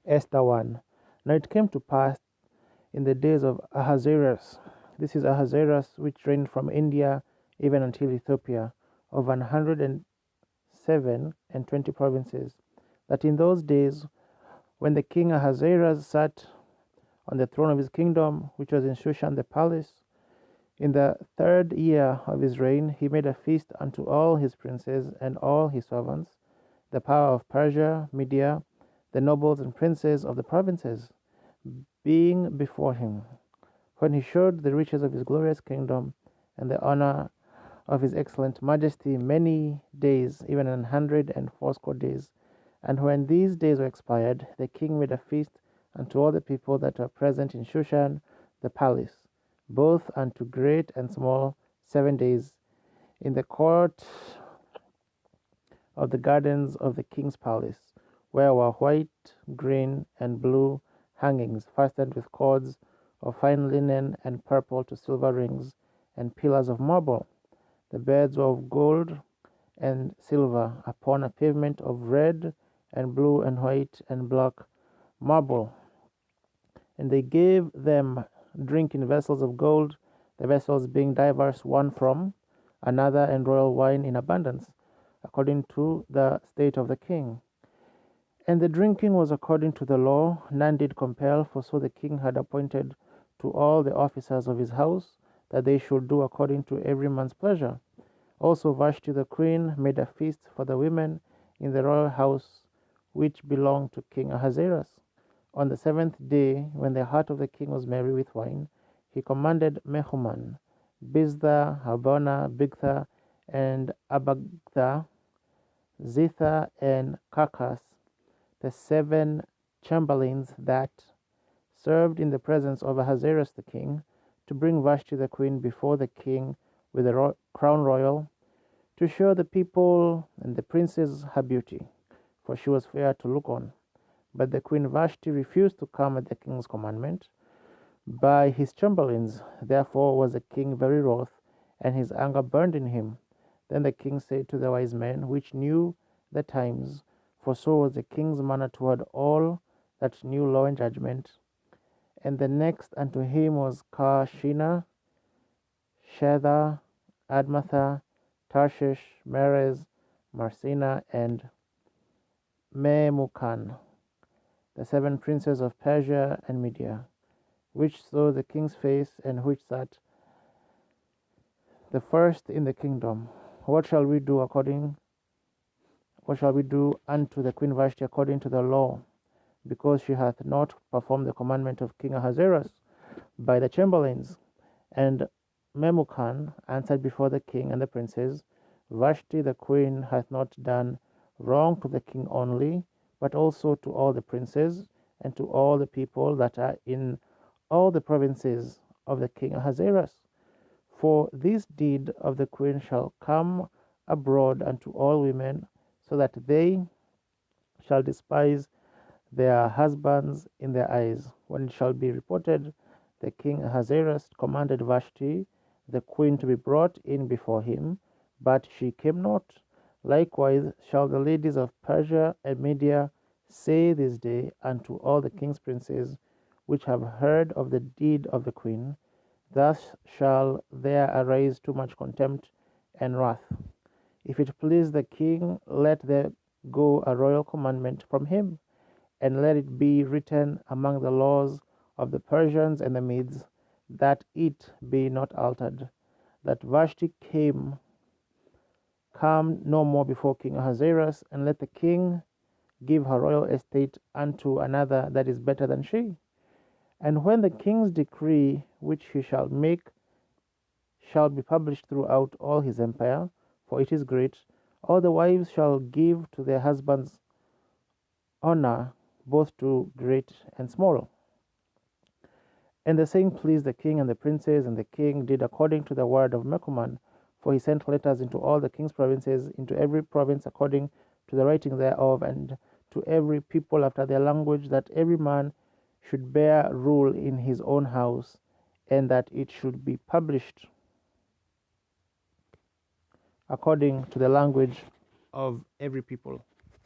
Esther 1. Now it came to pass in the days of Ahasuerus, this is Ahasuerus, which reigned from India even until Ethiopia, of 107 and 20 provinces, that in those days, when the king Ahasuerus sat on the throne of his kingdom, which was in Shushan the palace, in the 3rd year of his reign, he made a feast unto all his princes and all his servants, the power of Persia, Media, the nobles and princes of the provinces, being before him, when he showed the riches of his glorious kingdom and the honor of his excellent majesty many days, even 180 days. And when these days were expired, the king made a feast unto all the people that were present in Shushan the palace, both unto great and small, 7 days, in the court of the gardens of the king's palace, where were white, green, and blue hangings fastened with cords of fine linen and purple to silver rings, and pillars of marble. The beds were of gold and silver upon a pavement of red and blue and white and black marble. And they gave them drink in vessels of gold, the vessels being diverse one from another, and royal wine in abundance, according to the state of the king. And the drinking was according to the law, none did compel, for so the king had appointed to all the officers of his house, that they should do according to every man's pleasure. Also Vashti the queen made a feast for the women in the royal house, which belonged to King Ahasuerus. On the 7th day, when the heart of the king was merry with wine, he commanded Mehuman, Biztha, Harbona, Bigtha, and Abagtha, Zitha, and Carcass, the 7 chamberlains that served in the presence of Ahasuerus the king, to bring Vashti the queen before the king with the crown royal, to show the people and the princes her beauty, for she was fair to look on. But the queen Vashti refused to come at the king's commandment by his chamberlains. Therefore was the king very wroth, and his anger burned in him. Then the king said to the wise men, which knew the times, for so was the king's manner toward all that knew law and judgment. And the next unto him was Karshina, Shetha, Admatha, Tarshish, Meres, Marsina, and Memucan, the 7 princes of Persia and Media, which saw the king's face, and which sat the first in the kingdom. What shall we do unto the queen Vashti according to the law? Because she hath not performed the commandment of King Ahasuerus by the chamberlains. And Memucan answered before the king and the princes, Vashti the queen hath not done wrong to the king only, but also to all the princes, and to all the people that are in all the provinces of the king Ahasuerus. For this deed of the queen shall come abroad unto all women, so that they shall despise their husbands in their eyes. When it shall be reported, the king Ahasuerus commanded Vashti the queen to be brought in before him, but she came not. Likewise shall the ladies of Persia and Media say this day unto all the king's princes, which have heard of the deed of the queen. Thus shall there arise too much contempt and wrath. If it please the king, let there go a royal commandment from him, and let it be written among the laws of the Persians and the Medes, that it be not altered, that Vashti come no more before King Ahasuerus, and let the king give her royal estate unto another that is better than she. And when the king's decree which he shall make shall be published throughout all his empire, for it is great, all the wives shall give to their husbands honor, both to great and small. And the saying pleased the king and the princes, and the king did according to the word of Mehuman, for he sent letters into all the king's provinces, into every province according to the writing thereof, and to every people after their language, that every man should bear rule in his own house, and that it should be published according to the language of every people.